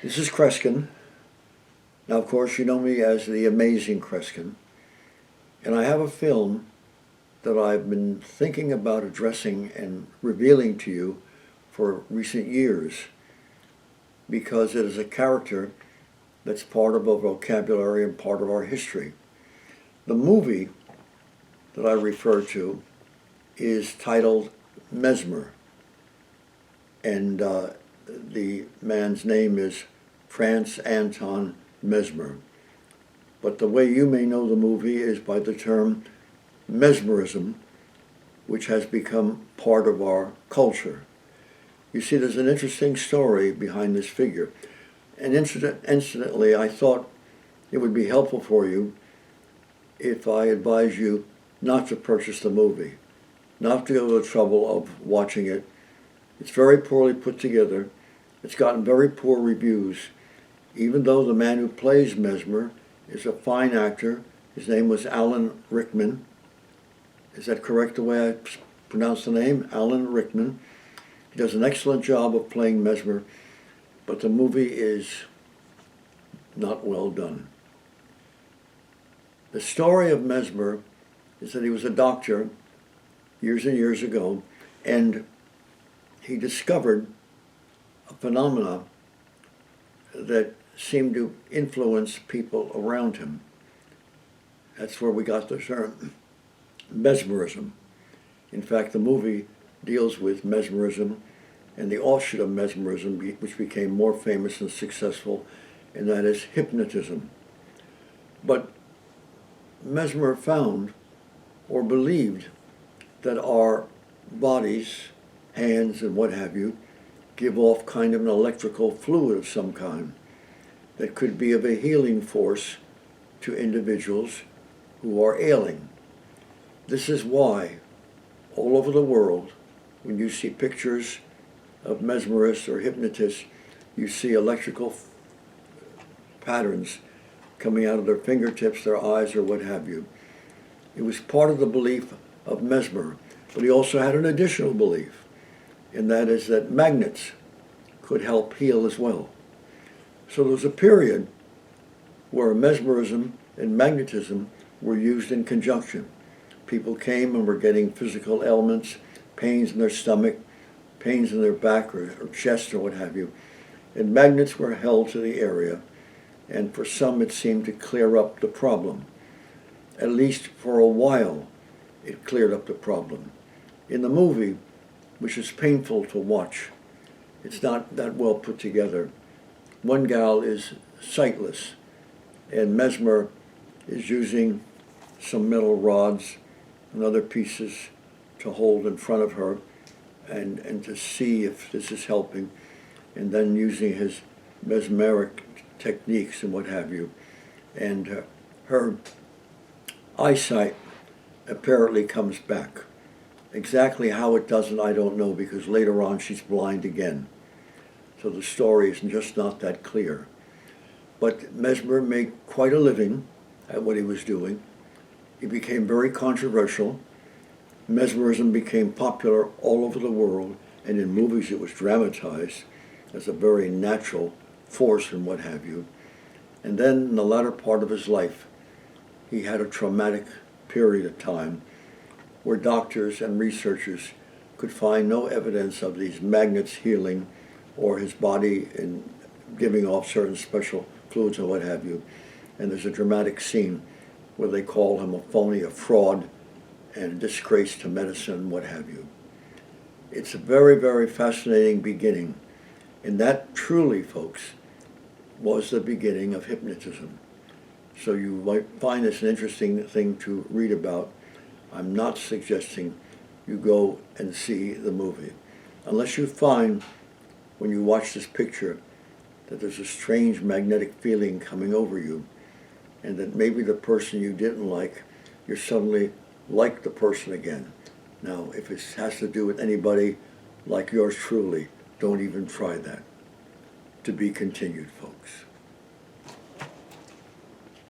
This is Kreskin. Now, of course, you know me as the Amazing Kreskin. And I have a film that I've been thinking about addressing and revealing to you for recent years because it is a character that's part of our vocabulary and part of our history. The movie that I refer to is titled Mesmer, and the man's name is Franz Anton Mesmer. But the way you may know the movie is by the term mesmerism, which has become part of our culture. You see, there's an interesting story behind this figure. And incidentally, I thought it would be helpful for you if I advise you not to purchase the movie, not to go to the trouble of watching it. It's very poorly put together. It's gotten very poor reviews, even though the man who plays Mesmer is a fine actor. His name was Alan Rickman. Is that correct, the way I pronounce the name? Alan Rickman. He does an excellent job of playing Mesmer, but the movie is not well done. The story of Mesmer is that he was a doctor years and years ago, and he discovered a phenomena that seemed to influence people around him. That's where we got the term mesmerism. In fact, the movie deals with mesmerism and the offshoot of mesmerism, which became more famous and successful, and that is hypnotism. But Mesmer found or believed that our bodies, hands and what have you, give off kind of an electrical fluid of some kind that could be of a healing force to individuals who are ailing. This is why all over the world, when you see pictures of mesmerists or hypnotists, you see electrical patterns coming out of their fingertips, their eyes, or what have you. It was part of the belief of Mesmer, but he also had an additional belief, and that is that magnets could help heal as well. So there was a period where mesmerism and magnetism were used in conjunction. People came and were getting physical ailments, pains in their stomach, pains in their back or chest or what have you, and magnets were held to the area, and for some it seemed to clear up the problem. At least for a while it cleared up the problem. In the movie, which is painful to watch, it's not that well put together. One gal is sightless, and Mesmer is using some metal rods and other pieces to hold in front of her and to see if this is helping, and then using his mesmeric techniques and what have you. And her eyesight apparently comes back. Exactly how it doesn't, I don't know, because later on she's blind again. So the story is just not that clear. But Mesmer made quite a living at what he was doing. He became very controversial. Mesmerism became popular all over the world, and in movies it was dramatized as a very natural force and what have you. And then in the latter part of his life, he had a traumatic period of time where doctors and researchers could find no evidence of these magnets healing or his body in giving off certain special fluids or what have you. And there's a dramatic scene where they call him a phony, a fraud, and a disgrace to medicine, what have you. It's a very, very fascinating beginning. And that truly, folks, was the beginning of hypnotism. So you might find this an interesting thing to read about. I'm not suggesting you go and see the movie. Unless you find, when you watch this picture, that there's a strange magnetic feeling coming over you, and that maybe the person you didn't like, you're suddenly like the person again. Now, if it has to do with anybody like yours truly, don't even try that. To be continued, folks.